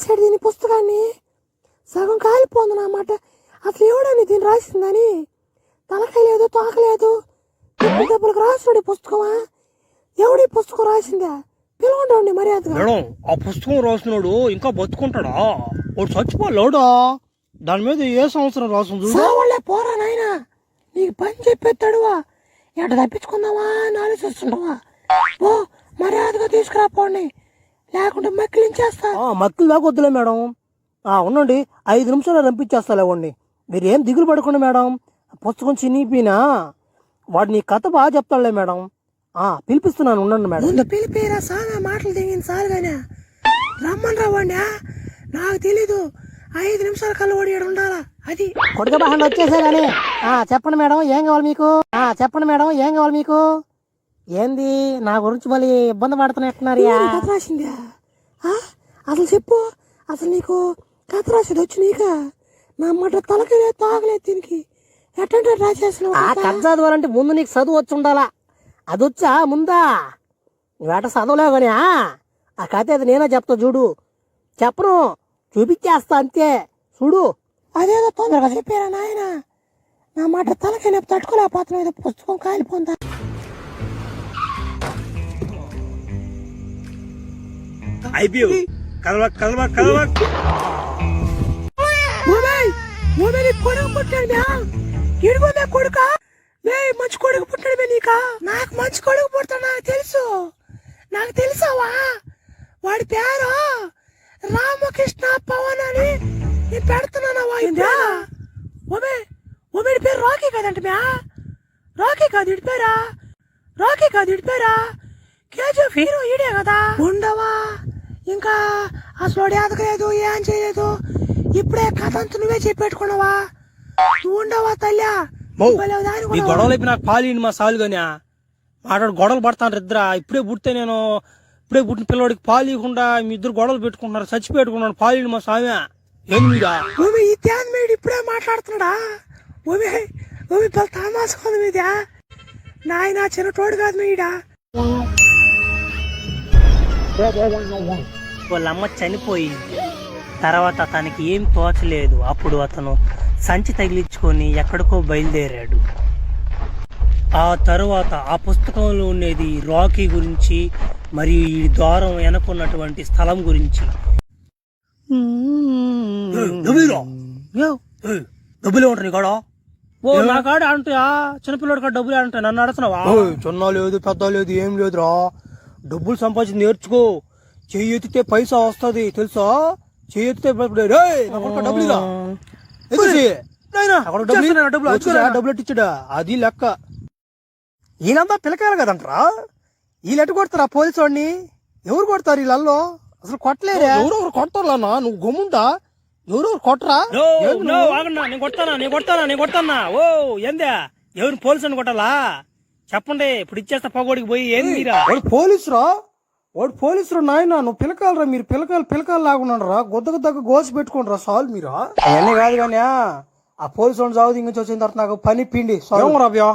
రాశాడు దీని పుస్తకాన్ని, సగం కాలిపోంది అన్నమాట. అసలు ఎవడని దీన్ని రాసిందని, తలకాయ లేదు తోకలేదు, దెబ్బలకు రాసాడు పుస్తకమా? ఎవడి పుస్తకం రాసిందా? పిలవండి మర్యాదగా. మేడం, ఆ పుస్తకం రాసినాడు ఇంకా బతుకుంటాడా? వాడు చచ్చిపోలేడా? దాని మీద ఏ సంవత్సరం రాసింది? సావాళ్లే పోరా నాయనా, నీకు పని చెప్పేస్తాడువా, ఎట తప్పించుకుందావా అని ఆలోచిస్తుండవా? ఓ మర్యాదగా తీసుకురాపోండి, లేకుంటే మక్కిలించేస్తా. మక్కిలు దాకా వద్దులే మేడం. ఉండండి, 5 నిమిషాలు రంపించేస్తాలేవండి. మీరు ఏం దిగులు పడకండి మేడం. పుస్తకం చినిగిపోయినా వాడు నీ కథ బాగా చెప్తాడులే మేడం. పిలిపిస్తున్నాను, ఉండండి మేడం. ముందు పిలిపిరా సాగా, మాటలు దిగింది సాలుగానే. రమ్మని రావండి, నాకు తెలీదు. 5 నిమిషాల కళ్ళు ఓడి ఉండాలా అది. కొడుక బాగా వచ్చేసా కానీ చెప్పండి మేడం, ఏం కావాలి మీకు? చెప్పండి మేడం, ఏం కావాలి మీకు? ఏంది నా గురించి మళ్ళీ ఇబ్బంది పడుతున్నట్టున్నారు? కథ రాసిందా? అసలు చెప్పు, అసలు నీకు కథ రాసేది వచ్చి నీకా? నా మాట తలకలే తాగలేదు దీనికి, ఎట్టంటే రాసేసిన. కథ చదవాలంటే ముందు నీకు చదువు వచ్చి ఉండాలా. అది వచ్చా ముందా? నువ్వేట చదవలేవు కానీ ఆ కథ అది నేనే చెప్తా చూడు. చెప్పను, చూపించేస్తా అంతే చూడు. అదేదో తొందరగా చెప్పారా నాయన, నా మాట తలకైనా తట్టుకోలేకపోతున్నా, ఏదో పుస్తకం కాలిపోందా. కొడుకు పుట్టాడు ఇడుగుందా కొడుక? మంచి కొడుకు పుట్టాడు నీకా? నాకు మంచి కొడుకు పుడతాడు, నాకు తెలుసావా? వాడి పేరు రామకృష్ణ పవన్ అని నేను పెడుతున్నానా? ఒమేడి పేరు రాకీ కదంట మ్యా? రాకీ కాదు ఇడి పేరా? రాకీ కాదు ఇడి పేరా? కేజీఎఫ్ హీరో ఈడే కదా. ఉండవా ఇంకా అసలు ఎదగలేదు, ఏం చేయలేదు, ఇప్పుడే కథ అంతా నువ్వే చెప్పెట్టుకున్నావా? నువ్వు ఉండవా తల్లా? గొడవలు అయిపోయి నాకు పాలు మా సాలు గాని మాట్లాడు గొడవలు పడతాను ఇద్దరా. ఇప్పుడే పుట్టిన పిల్లవాడికి పాలు ఇవ్వకుండా మీ ఇద్దరు గొడవలు పెట్టుకుంటున్నారు. చచ్చి పెట్టుకున్నాను పాలు మా సామె. ఏం మీరా ఈ ధ్యాన్ మేడు ఇప్పుడే మాట్లాడుతున్నాడా? తమాసా ఉంది మీదా నాయన, చిన్న తోడు కాదు మీడా. వాళ్ళమ్మ చనిపోయింది, తర్వాత తనకి ఏం తోచలేదు. అప్పుడు అతను సంచి తగిలించుకొని ఎక్కడికో బయలుదేరాడు. ఆ తరువాత ఆ పుస్తకంలో ఉండేది రాకీ గురించి మరియు ఈ ద్వారం వెనకున్నటువంటి స్థలం గురించి. డబ్బులే ఉంటాయి కాడ. నా కాడ అంటాయా? చిన్నపిల్లడి కాడ డబ్బులే అంటాయి. నన్ను అడుగుతున్నావా? చిన్న లేదు పెద్ద లేదు ఏం లేదురా. డబ్బులు సంపాదించి నేర్చుకో. చెయ్యి ఎత్తితే పైసా వస్తుంది తెలుసా? చెయ్యి ఎత్తితే డబ్బులు డబ్బులు ఎట్టించాడా? అది లెక్క. ఈయనంతా పిల్లకాయలు కదంటరా. వీళ్ళు ఎట్టు కొడతారా పోలీసు వాడిని? ఎవరు కొడతారు వీళ్ళల్లో? అసలు కొట్టలేరా? ఎవరెవరు కొడతారు అన్నా? నువ్వు గమ్ముంటా, ఎవరెవరు కొట్టరా? నేను కొడతానా? ఓ ఏందా ఎవరు పోలీసు అని కొట్టాలా? చెప్పండి, ఇప్పుడు ఇచ్చేస్తా పగోడికి పోయి. ఏంది వాడు పోలీసురా? వాడు పోలీసురా నాయన. నువ్వు పిలకాలరా, మీరు పిలకాలు లాగున్నారా? గొద్దకు దగ్గర గోసి పెట్టుకుంటారా సాల్ మీరా? అవన్నీ కాదు కానీ ఆ పోలీసు వాడిని చావు దించి వచ్చిన తర్వాత నాకు పని పిండి రాబ్యా.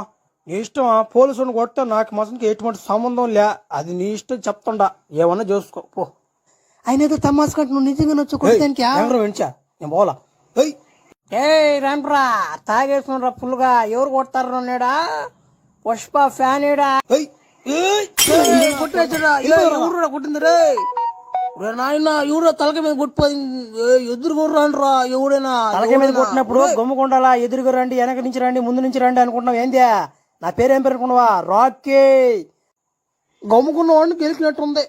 నీ ఇష్టం. పోలీసు వాడిని కొట్ట నాకు మసనికి ఎటువంటి సంబంధం లే. అది నీ ఇష్టం చెప్తుండా, ఏమన్నా చూసుకో పో. ఆయన ఏదో తమాసుకుంటే నువ్వు నిజంగా వచ్చి కొట్టడానికి వెంచా నేను పోలా. రండ్రా తాగేసుకురా ఫుల్గా. ఎవరు కొడతారు నేడా? పుష్ప ఫ్యాన్ ఏడా? కొట్టింది రే నాయన. ఎవరో తలక మీద కొట్టిపోయింది. ఎదురుగా రండిరా. ఎవడైనా తలక మీద కొట్టినప్పుడు గమ్ముకుండాలా? ఎదురుగా రండి, వెనక నుంచి రండి, ముందు నుంచి రండి అనుకుంటున్నావు ఏందే? నా పేరేం పేరు అనుకున్నావా? రాకీ. గమ్ముకున్న వాడిని గెలిచినట్టుంది.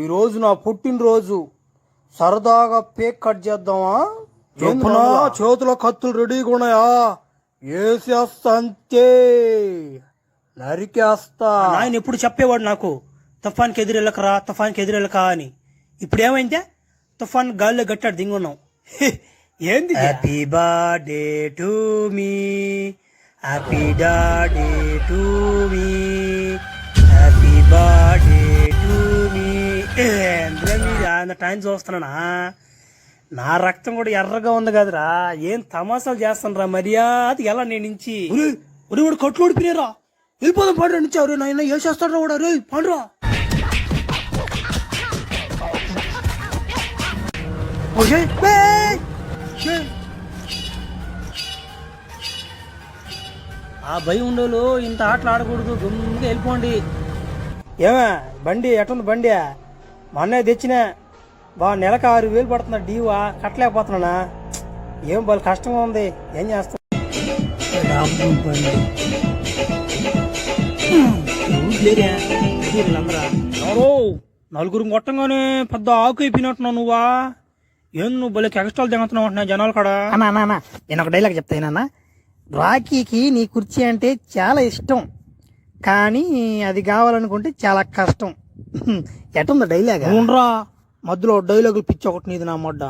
ఈ రోజు నా పుట్టినరోజు, సరదాగా పేక్ కట్ చేద్దామా? చేతిలో కత్తులు రెడీగా ఉన్నాయా? వేసేస్తా అంతే, నరికేస్తా. ఆయన ఎప్పుడు చెప్పేవాడు నాకు, తుఫాన్కి ఎదురెళ్ళకరా, తుఫాన్కి ఎదురెళ్ళక అని. ఇప్పుడు ఏమైందే? తుఫాన్ గాల్లో గట్టాడు దింగున్నాం. ఏంది? Happy birthday to me, happy birthday to me, happy birthday to అంత టైం చూస్తున్నానా నా రక్తం కూడా ఎర్రగా ఉంది కదరా ఏం తమాసాలు చేస్తాను మర్యాద ఎలా నేను నుంచి ఒరే కట్లు ఓడిపోయినారా వెళ్ళిపోదాం పాడు నుంచి ఎవరు నాయన ఏం చేస్తాడు కూడా రే పండురా ఆ భయం ఉండోలు ఇంత ఆటలు ఆడకూడదు గుమ్మిగా వెళ్ళిపోండి ఏమే బండి ఎటుంది బండి మొన్నే తెచ్చినా నెలకు 6,000 పడుతున్నా డీవా కట్టలేకపోతున్నానా ఏం బాగా కష్టంగా ఉంది ఏం చేస్తా ఎవరో నలుగురు కొట్టంగానే పెద్ద ఆకు అయిపోయినట్టున్నావు నువ్వా ఏం నువ్వు భలే ఎక్స్ట్రాలు తింగుతున్నావు అంటున్నా జనాలు కాడ అన్నా నేను ఒక డైలాగ్ చెప్తాయినా రాఖీకి నీ కుర్చీ అంటే చాలా ఇష్టం కానీ అది కావాలనుకుంటే చాలా కష్టం ఎట్టుందా డైలాగ్ ఉండరా మధ్యలో డైలాగులు పిచ్చి ఒకటి నీది నా మొడ్డ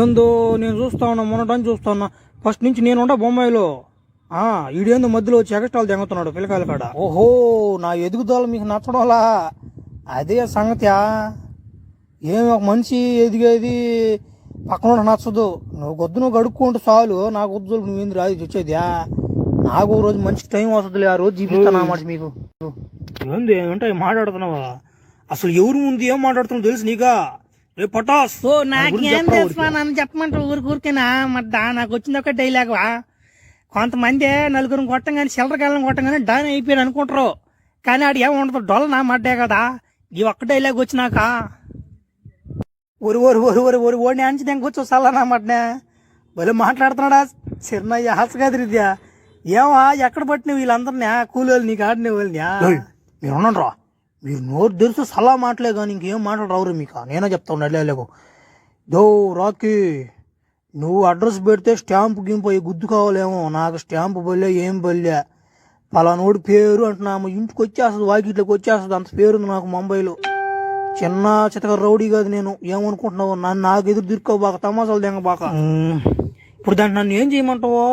ఏందో నేను చూస్తా ఉన్నా మొన్నటని చూస్తా ఉన్నా ఫస్ట్ నుంచి నేను ఉండా బొంబాయిలో ఈడేందో మధ్యలో వచ్చి ఎగస్టాలు తెంగుతున్నాడు పిల్లకాయల కాడ ఓహో నా ఎదుగుదల మీకు నచ్చడంలా అదే సంగతి ఏమి ఒక మనిషి ఎదిగేది పక్కన నచ్చదు నువ్వు గడుక్కుంటూ చాలు నాకు వద్దు నువ్వేంది రాదు వచ్చేది నాకు ఓ రోజు మంచి టైం వస్తుంది ఆ రోజు చూపిస్తాను అన్నమాట మీకు ఏంది అంటే మాట్లాడుతున్నావా అసలు ఎవరు ముందు ఏం మాట్లాడుతున్నావు తెలుసు నీకా రేపు పటాస్ నాకేం తెలుసు నన్ను చెప్పమంటారు ఊరికేనా మడ్డా నాకు వచ్చింది ఒక డైలాగ్ కొంతమంది నలుగురు కొట్టంగానే చిల్లరకాయలను కొట్టంగానే డాన్ అయిపోయారు అనుకుంటారు కానీ ఆడు ఏముండదు డొల్ల నా మడ్డే కదా ఈ ఒక్క డైలాగ్ వచ్చినాక ఒరి ఓడి అంచి నేను కూర్చో సల్లా నా మడ్డా భలే మాట్లాడుతున్నాడా చిన్నయ్య హాసగాదిరిద్యా ఏమా ఎక్కడ పట్టిన వీళ్ళందరినీ కూలీలు నీకు ఆడిన వాళ్ళని మీరు ఉన్నారా మీరు నోరు తెరిస్తే సలా మాటలే కానీ ఇంకేం మాట్లాడరావురు మీకు నేనే చెప్తా నడలేకు దో రాకీ నువ్వు అడ్రస్ పెడితే స్టాంపు గింపు అయ్యి గుద్దు కావాలేమో నాకు స్టాంపు బల్లే ఏం బల్లే పలానోడి పేరు అంటున్నా ఇంటికి వచ్చేస్తుంది వాకిట్లోకి వచ్చేస్తుంది అంత పేరుంది నాకు ముంబైలో చిన్న చితక రౌడీ కాదు నేను ఏమనుకుంటున్నావు నాకు ఎదురు దిరుకోబాక తమాసాలు దెంగబాక ఇప్పుడు దాన్ని నన్ను ఏం చేయమంటావో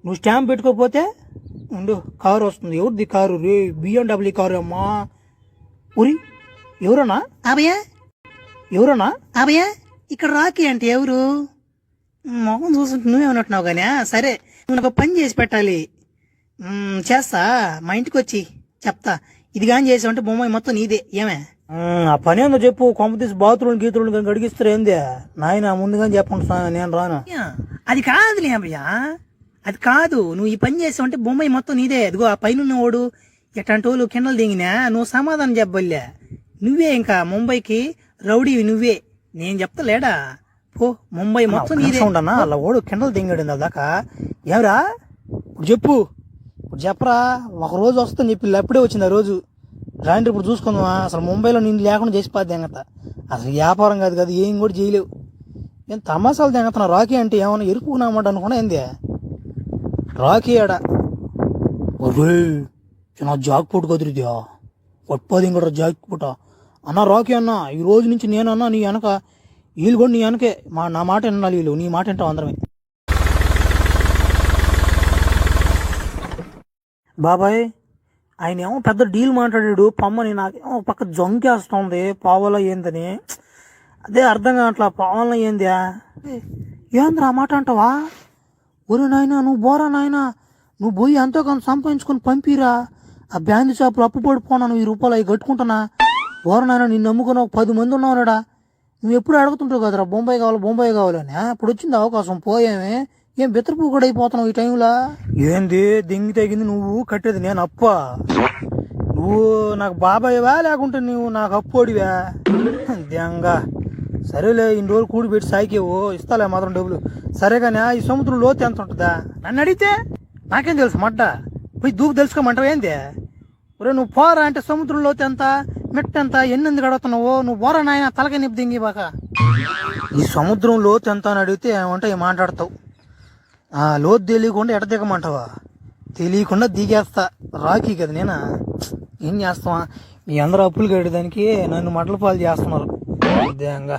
నువ్వు స్టాంప్ పెట్టుకోకపోతే ఉండు కారు వస్తుంది ఎవరిది కారు రే BMW కారు అమ్మా ఉరి ఎవరన్నా ఇక్కడ రాకి అంటే ఎవరు మొహం చూస్తుంటే నువ్వేమన్నట్టున్నావు కానీ సరే నువ్వు నాకు పని చేసి పెట్టాలి చేస్తా మా ఇంటికి వచ్చి చెప్తా ఇది కానీ చేసావంటే బొమ్మాయి మొత్తం నీదే ఏమే ఆ పని ఏందో చెప్పు కొంప తీసి బాత్రూమ్ గీతులు కానీ గడిగిస్తారు ఏందే నాయన ముందుగానే చెప్పండి నేను రాను అది కాదులే అమ్మయ్యా అది కాదు నువ్వు ఈ పని చేసావంటే బొమ్మాయి మొత్తం నీదే అదిగో ఆ పైన ఓడు ఎట్లాంటి వాళ్ళు కిండలు దిగినా నువ్వు సమాధానం చెప్పబోలే నువ్వే ఇంకా ముంబైకి రౌడీవి నువ్వే నేను చెప్తా లేడా పో ముంబై మొత్తం నీదే ఉండనా అలా ఓడు కిండలు దింగాడు దాకా ఏమరా ఇప్పుడు చెప్పు ఇప్పుడు చెప్పరా ఒక రోజు వస్తుందని చెప్పి అప్పుడే వచ్చింది ఆ రోజు రాండి ఇప్పుడు చూసుకుందామా అసలు ముంబైలో నేను లేకుండా చేసిపోద్ది దెంగత అసలు వ్యాపారం కాదు కదా ఏం కూడా చేయలేవు ఏం తమాసాలు దెంగతున్నా రాకీ అంటే ఏమన్నా ఎరుపు నామాట అనుకున్నా ఏంది రాకీ ఆడ చిన్న జాక్ పూట కదిరిద్యా పట్టుపోది ఇంకట జాక్ పూట అన్న రాకీ అన్న ఈ రోజు నుంచి నేనన్నా నీ వెనక వీళ్ళు కూడా నీ వెనకే నా మాట వినాలి వీళ్ళు నీ మాట వింటావు అందరమే బాబాయ్ ఆయన ఏమో పెద్ద డీల్ మాట్లాడాడు పమ్మని నాకేమో పక్క జొంకేస్తుంది పావలో ఏందని అదే అర్థం కావట్లా పావలో ఏంది ఏంద్రా మాట అంటావా ఒరే నాయనా నువ్వు బోరా నాయనా నువ్వు పోయి ఎంతో కొంత సంపాదించుకొని పంపిరా ఆ బ్యాండ్ షాపులో అప్పు పడిపోనా నువ్వు 1,000 రూపాయలు అవి కట్టుకుంటున్నా బోరా నాయన నిన్ను నమ్ముకుని ఒక 10 మంది ఉన్నావురా నువ్వు ఎప్పుడు అడుగుతుంటావు కదరా బొంబాయి కావాలని ఇప్పుడు వచ్చింది అవకాశం పోయేమే ఏం బెత్తరపు కూడా అయిపోతున్నావు ఈ టైంలో ఏంది దింగి తెగింది నువ్వు కట్టేది నేను అప్ప నువ్వు నాకు బాబాయ్వా లేకుంటే నువ్వు నాకు అప్పోడివా దెంగా సరేలే ఇన్ని రోజులు కూడి పెట్టి సాయికేవు ఇస్తాలే మాత్రం డబ్బులు సరే కానీ ఈ సముద్రం లోతు ఎంత ఉంటుందా నన్ను అడిగితే నాకేం తెలుసు మడ్డ పోయి దూకు తెలుసుకోమంటావు ఏంది ఒరే నువ్వు పోరా అంటే సముద్రం లోతు ఎంత మెట్ట ఎంత ఎన్ని గడుగుతున్నావు నువ్వు పోరా నాయన తలకే నిప్పు దింగి బాక ఈ సముద్రం లోతు ఎంత అని అడిగితే ఏమంటే మాట్లాడతావు ఆ లోతు తెలియకుండా ఎట దిగమంటావా తెలియకుండా దిగేస్తా రాకీ కదా నేనా ఏం చేస్తావా మీ అందరూ అప్పులు కట్టేదానికి నన్ను మటల పాలు చేస్తున్నారు విధంగా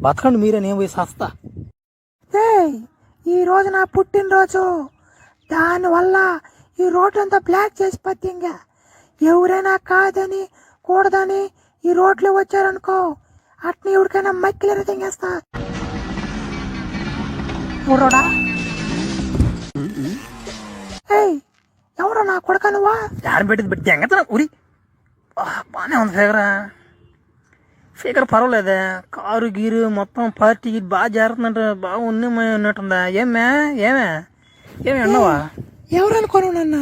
బతకండి మీరే నేను పోయి సస్తా ఈ రోజు నా పుట్టినరోజు దానివల్ల ఈ రోడ్ అంతా బ్లాక్ చేసి పత్తింగా ఎవరైనా కాదని కూడదని ఈ రోడ్లో వచ్చారనుకో అట్ని ఎవరికైనా మక్కిలేరు తెంగేస్తా. ఊరోడా ఏయ్ ఎవరో నా కొడక నువ్వా? యాడ పెట్టింది పెట్టి తెంగతా ఉరి. బాగానే ఉంది ఫిగర్ పర్వాలేదే. కారు గీరు మొత్తం పార్టీ బాగా జారుతుందంట. బాగా ఉన్నట్టుందా? ఏమే అన్నావా? ఎవరు అనుకోను నన్న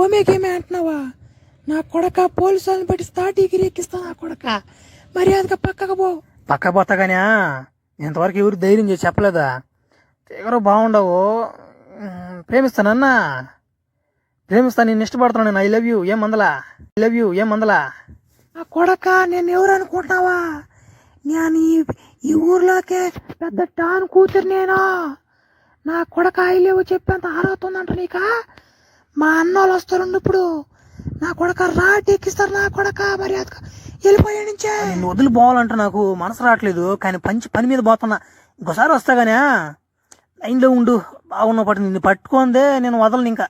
ఓమేకేమే అంటున్నావా? నా కొడక పోలీసు వాళ్ళని బట్టి తాటీగిరి ఎక్కిస్తా. నా కొడక మర్యాదగా పక్కకు పో. పక్క పోతా కానీ ఇంతవరకు ఎవరు ధైర్యం చేసి చెప్పలేదా? ఫిగర్ బాగుండవు. ప్రేమిస్తానన్నా నేను ఇష్టపడుతున్నాను. నేను ఐ లవ్ యూ ఏం మందలా నా కొడక నేను ఎవరు అనుకుంటున్నావా? నేను ఈ ఊర్లోకే పెద్ద టాన్ కూతురు నేను. నా కొడక ఐ లేవు చెప్పేంత అర్హత ఉందంట నీక? మా అన్నోళ్ళు వస్తారు ఇప్పుడు. నా కొడక రాటి ఎక్కిస్తారు. నా కొడక మర్యాదగా వెళ్ళిపోయా నుంచే. నిన్ను వదిలి పోవాలంటే నాకు మనసు రావట్లేదు. కానీ పని మీద పోతున్నా. ఇంకోసారి వస్తా గానీ లైన్లో ఉండు. బాగున్న పట్టు నిన్ను పట్టుకోందే నేను వదలను ఇంకా.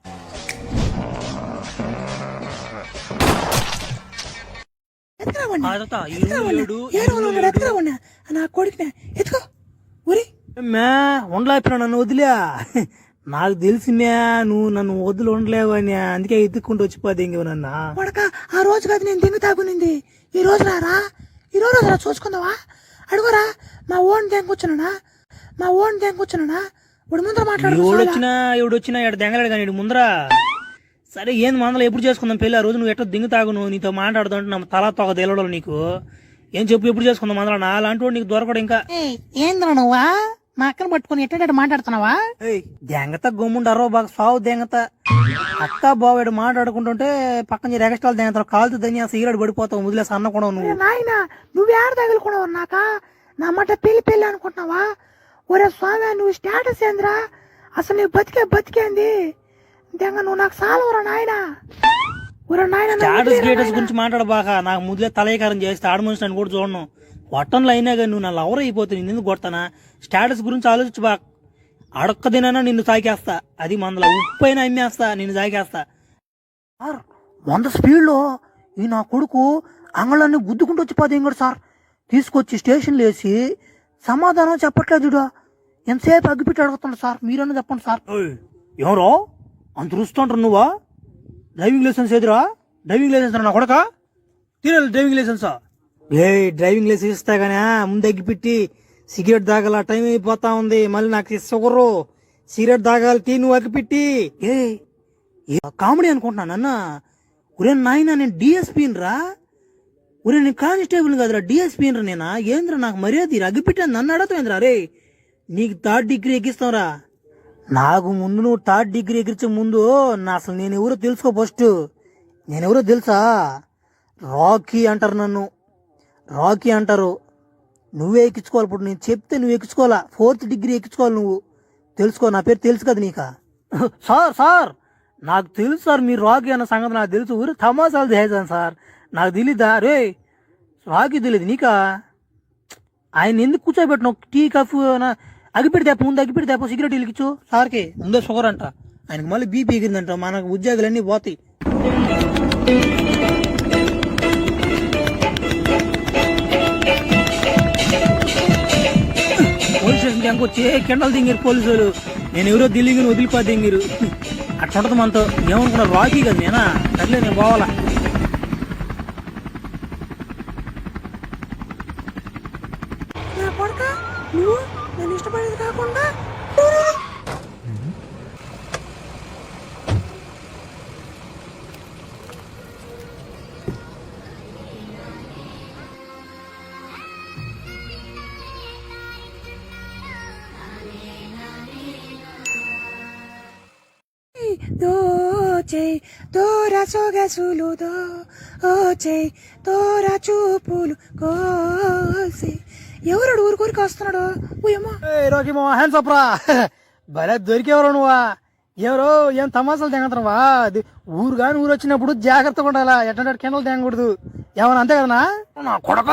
నా కొడుకునే ఎత్తుకో ఊరి ఉండలేపినా నన్ను వదిలే. నాకు తెలిసిందే నువ్వు నన్ను వదిలి ఉండలేవు అని. అందుకే ఎత్తుక్కుంటూ వచ్చిపోతే ఇంక నన్ను. కొడక ఆ రోజు కాదు నేను దింగు తాగునింది. ఈ రోజు రారా? ఈ రోజు రా చూసుకుందావా? అడుగురా. మా ఓన్ దెంగొచ్చునా ఇప్పుడు ముందర మాట్లాడు. ఎవడొచ్చినా ఎక్కడ దెంగలేడు కానీ ముందరా. సరే ఏంది మందలు ఎప్పుడు చేసుకుందాం పెళ్ళి? ఆ రోజు నువ్వు ఎట్లా దింగు తాగు. నువ్వు నీతో మాట్లాడుతుంటే నా తలా తొగ తెలవడం నీకు. ఏం చెప్పు ఎప్పుడు చేసుకుందాం మందల? నా అలాంటి వాడు నీకు దొరకడు ఇంకా. ఏంద్రా నువ్వా మా అక్కను పట్టుకుని ఎట్ట మాట్లాడుతున్నావా? దెంగత గమ్ముండారో బాగా సావు దెంగత. అక్క బావాడు మాట్లాడుకుంటుంటే పక్కన ఎగస్ట్రాలు దెంగతారు. కాలుతూ దని సిగరెట్ పడిపోతావు. వదిలేసి అన్న కూడా నువ్వు. నాయన నువ్వేడ తగులుకున్నావు నాక? నా మాట పెళ్లి అనుకుంటున్నావా? ఒరే స్వామి నువ్వు స్టేటస్ ఏంద్రా? అసలు నువ్వు బతికేంది దెంగ? నువ్వు నాకు సాలవరా నాయన. స్టేటస్ గురించి మాట్లాడబాక. నాకు ముదిలే తలయకారం చేస్తే ఆడ మనిషి అని కూడా చూడను. వట్టంలో అయినా కానీ నువ్వు నా లవర్ అయిపోతే నేను ఎందుకు కొడతానా? స్టేటస్ గురించి ఆలోచించు బా. అడొక్క దినైనా నిన్ను సాకేస్తా. అది మందల ఉప్పు అయినా అమ్మేస్తా. నిన్ను సాకేస్తా. 100 స్పీడ్లో ఈ నా కొడుకు అంగళాన్ని గుద్దుకుంటూ వచ్చిపోతే ఇంకోటి సార్ తీసుకొచ్చి స్టేషన్లో వేసి సమాధానం చెప్పట్లేదు. ఎంతసేపు అగ్గిపెట్టి అడుగుతున్నాడు సార్. మీరన్నా చెప్పండి సార్. ఎవరో అంత రుస్తుంటారు నువ్వా? డ్రైవింగ్ లైసెన్స్ ఎదురా? డ్రైవింగ్ లైసెన్స్ నా కొడక తీరాలి. డ్రైవింగ్ లైసెన్సా? డ్రైవింగ్ లైసెన్స్ ఇస్తా గానీ ముందు అగ్గిపెట్టి సిగరెట్ తాగాల. టైం అయిపోతా ఉంది. మళ్ళీ నాకు షుగరు. సిగరెట్ తాగాలి. టీ నువ్వు అగ్గిపెట్టి. కామెడీ అనుకుంటున్నాను అన్న. ఒరే నాయన నేను డిఎస్పీని రా. ఒరే నేను కానిస్టేబుల్ కాదురా డిఎస్పీని రా. నేనా ఏంద్రా నాకు మర్యాద అగ్గిపెట్టాను నన్ను అడగతాంద్రా? రే నీకు 3rd డిగ్రీ ఎక్కిస్తావురా. నాకు ముందు నువ్వు 3rd డిగ్రీ ఎగిరించే ముందు అసలు నేను ఎవరో తెలుసుకో. ఫస్ట్ నేనెవరో తెలుసా? రాకీ అంటారు నన్ను. రాకీ అంటారు. నువ్వే ఎక్కించుకోవాలి. ఇప్పుడు నేను చెప్తే నువ్వు ఎక్కించుకోవాలా. 4th డిగ్రీ ఎక్కించుకోవాలి నువ్వు. తెలుసుకో. నా పేరు తెలుసు కదా నీకా? సార్ నాకు తెలుసు సార్. మీరు రాకీ అన్న సంగతి నాకు తెలుసు. ఊరు తమాసాలు చేసాను సార్. నాకు తెలీదా? రే రాకీ తెలియదు నీకా? ఆయన ఎందుకు కూర్చోబెట్టినావు? Tea coffee అగిపెడి తేప. ముందు అగిపెడి తేప. సిగరెట్ వెలిగించు సార్కి. ముందే షుగర్ అంట. ఆయనకు మళ్ళీ బీపీ ఎగిరిందంట. మనకు ఉద్యోగాలన్నీ పోతాయి. పోలీస్ స్టేషన్కి ఎంకొచ్చి కెండలు దింగారు పోలీసులు. నేను ఎవరో దిల్లింగిని వదిలిపోతే దింగారు. అట్లా ఉంటుంది మనతో. ఏమనుకున్నారు? రాకీ కదా నేనా? సర్లే నేను పోవాలా. నువ్వు నేను ఇష్టపడేది కాకుండా దోచేయి దూర సొగసులు దోచేయి దూర చూపులు కోసి. ఎవరు ఊరికి వస్తున్నాడు? రోకిమో హ్యాండ్స్ అప్ రా. భలే దొరికేవరు నువ్వా? ఎవరో ఏం తమాసాలు తెంగతున్నావా? ఊరు కానీ ఊరు వచ్చినప్పుడు జాగ్రత్తగా ఉండాలా. ఎట్లా కెండలు తెంగకూడదు. ఏమన్నా అంతే కదనా? నా కొడక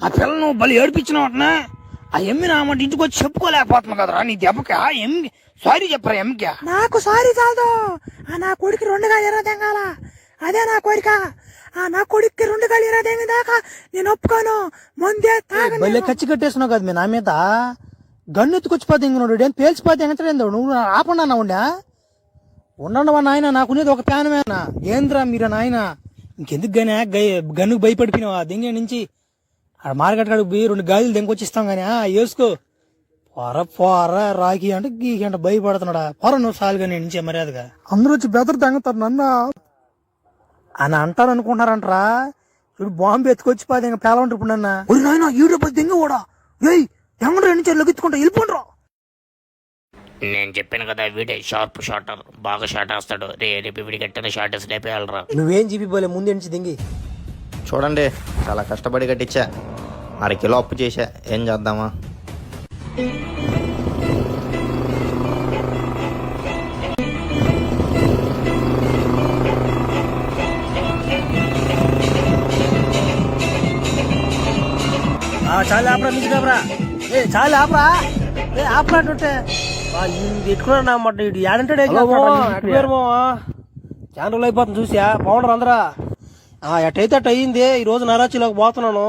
ఆ పిల్లలు నువ్వు బలి ఏడిపించినావు అంటనే. ఆ ఎమ్మి నా మాట ఇంటికి వచ్చి చెప్పుకోలేకపోతున్నావు కదరా. నీ దెబ్బకి ఆ ఎమ్మి సారీ చెప్పరా? ఎమ్మికి నాకు సారీ చాలదు. ఆ నా కొడుకు 2గా ఎర్ర తెంగాల. అదే నా కోరిక. నా కొడుక్కి 2 కాళ్ళు ఇరదేంగి దాకా నేను ఒప్పుకోను. ముందే తాగను. భలే ఖర్చు కట్టేస్తున్నావు కదా మీ నా మీద. గన్ను ఎత్తుకొచ్చిపోతే ఇంక నువ్వు ఏం పేల్చిపోతే ఎంగలేదు. నువ్వు ఆపండి ఉండా ఉండండి వా నాయన. నాకునేది ఒక ప్యానమేనా ఏంద్రా మీరు నాయన. ఇంకెందుకు గానే గన్నుకు భయపడిపోయినావా దెంగే నుంచి. ఆ మార్కెట్ కాడికి పోయి 2 గాజులు దెంకొచ్చిస్తాం గానీ వేసుకో. పొర రాకి అంటే గీకి అంటే భయపడుతున్నాడా. పొర నువ్వు సాలుగా నేను నుంచే మర్యాదగా. అందరూ వచ్చి బెదరు తంగుతారు నన్ను అని అంటారు అనుకుంటున్నారంటరా. చూడు బాంబు ఎత్తుకొచ్చిపోతే ఇంకా పేలంటారు ఇప్పుడు నన్న. ఒరి నాయన ఈడో పది దెంగ కూడా ఏయ్ ఎంగ నుంచి లొగించుకుంటా వెళ్ళిపోండ్రా. నేను చెప్పాను కదా వీడే షార్ప్ షాటర్, బాగా షాట్ వేస్తాడు. రేపు వీడి గట్టిన షాట్ వేసి లేపేయాలరా. నువ్వేం జీపిపోలే ముందు నుంచి దింగి. చూడండి చాలా కష్టపడి కట్టించా. 1/2 కిలో అప్పు చేశా. ఏం చేద్దామా? చాలా ఆపరా మించినరా. చాలా ఆపరా. ఆపరా అంటే ఎట్టుకున్నా అన్నమాట. ఇటు ఏడంటాడు చాలా రోజులు అయిపోతుంది చూసా. బాగుండరు అందరా. ఎట్టయితే అట్ట అయ్యింది. ఈ రోజు నరాచిలోకి పోతున్నాను.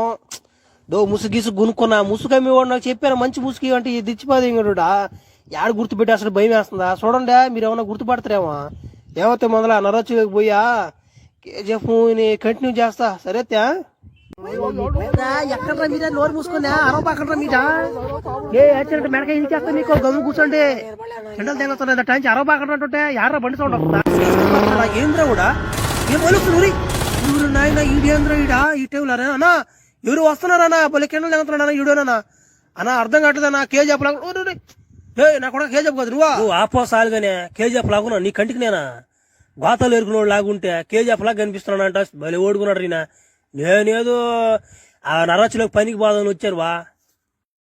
ముసుగీసు గునుక్కున్నా. ముసుగు అమ్మేవాడు నాకు చెప్పాను మంచి ముసుగు అంటే దిచ్చిపోదు ఇంకడా. ఏడ గుర్తుపెట్టి అసలు భయం వేస్తుందా. చూడండి మీరు ఏమన్నా గుర్తుపడతారేమో. ఏమైతే మొదల నరాచిలోకి పోయా కేజీఎఫ్ కంటిన్యూ చేస్తా. సరే ఎక్కడ మీద నోరు మూసుకున్నా అరవ పక్కన మీద ఏ మెడక ఇంకేస్తా నీకు గమ్ము కూర్చోండి. ఎండలు తెగొస్తున్నా టైం అరవ పక్కన అంటుంటే యాడ్రా బండి సౌండ్ వస్తుందా. ఏంద్రా కూడా ఏం వలుస్తుంది ఇవరు నాయన ఈడేంద్ర ఈడా ఈ టైంలో అన్నా ఎవరు వస్తున్నారన్నా బలి కిండలు తెగుతున్నాడా ఈడోనన్నా అన్నా అర్థం కావట్లేదన్నా. కేజీఎఫ్ లాగా నా కూడా కేజీఎఫ్ కాదు నువ్వు ఆపో సాలుగానే కేజీఎఫ్ లాగున్నా నీ కంటికి నేనా గోతాలు ఎరుకున్నాడు లాగుంటే కేజీఎఫ్ లాగా కనిపిస్తున్నాడు అంట. బలి ఓడుకున్నాడు ఈయన. నేనేదో ఆ నరాచిలోకి పనికి పోదామని వచ్చారు వా.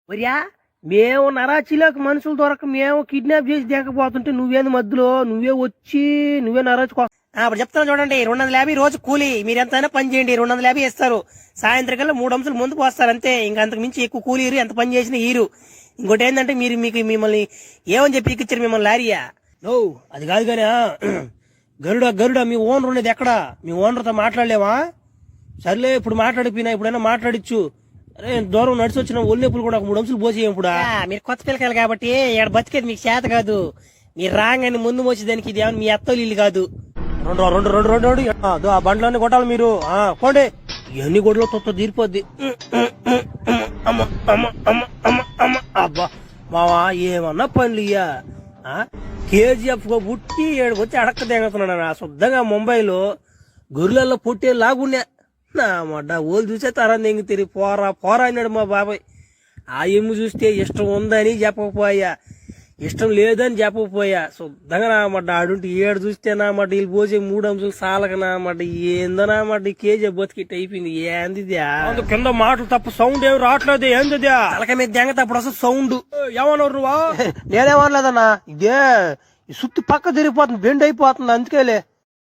మరియా మేము నరాచిలోకి మనుషులు దొరక మేము కిడ్నాప్ చేసి దిగకపోతుంటే నువ్వేంది మధ్యలో నువ్వే వచ్చి నువ్వే నరాచుకో. అప్పుడు చెప్తాను చూడండి 250 రోజు కూలీ. మీరు ఎంతైనా పని చేయండి 250 ఇస్తారు. సాయంత్రం కల్లా 3 అంశాలు ముందుకు వస్తారు అంతే. ఇంకా అంతకు మించి ఎక్కువ కూలీ ఇరు ఎంత పని చేసినా ఈరు. ఇంకోటి ఏంటంటే మీకు మిమ్మల్ని ఏమని చెప్పి ఇచ్చారు మిమ్మల్ని లారీయా. నో అది కాదు కానీ గరుడ మీ ఓనర్ ఉండేది ఎక్కడా? మీ ఓనర్తో మాట్లాడలేవా? సర్లే ఇప్పుడు మాట్లాడిపోయినా ఇప్పుడైనా మాట్లాడిచ్చు. అరే దూరం నడిచి వచ్చిన ఒళ్ళెప్పులు కూడా 3 అంశాలు పోసేయం. ఇప్పుడు మీరు కొత్త పిల్లకాయలు కాబట్టి ఇక్కడ బతికేది మీకు చేత కాదు. మీరు రాగానే ముందు మోసేదానికి ఇది ఏమన్నా మీ అత్తలు ఇల్లు కాదు. రెండు ఆ బండ్లన్నీ కొట్టాలి మీరు. పోండి ఇవన్నీ గొడవలో తొత్త తీరిపోద్ది. అబ్బా మావా ఏమన్నా పనులు ఇయ్యా. కేజీఎఫ్ గా పుట్టి ఏడుకొచ్చి అడక్క తెగుతున్నాడు. శుద్ధంగా ముంబైలో గొర్రెలలో పుట్టే లాగున్నా నా మడ్డ ఓళ్ళు చూసే తరం తెంగి తిరిగి పోరా అన్నాడు మా బాబాయ్. ఆ ఎమ్ము చూస్తే ఇష్టం ఉందని చెప్పకపోయా, ఇష్టం లేదని చెప్పకపోయా. శుద్ధంగా నా మడ్డ ఆడుంటే ఏడు చూస్తే నా మడ్డ వీళ్ళు పోసే 3 అంశాలు సాలక నా మడ్డ ఏందో నా మడ్డ కేజీ బతికిట్ అయిపోయింది. ఏందిదా కింద మాటలు తప్ప సౌండ్ ఏమి రావట్లేదు. ఏందిదా తలక మీద దెంగ తప్పుడు అసలు సౌండ్ ఏమన్నారు? నేనేమనలేదన్నా. ఇదే సుత్తి పక్క తిరిగిపోతుంది బెండ్ అయిపోతుంది అందుకేలే.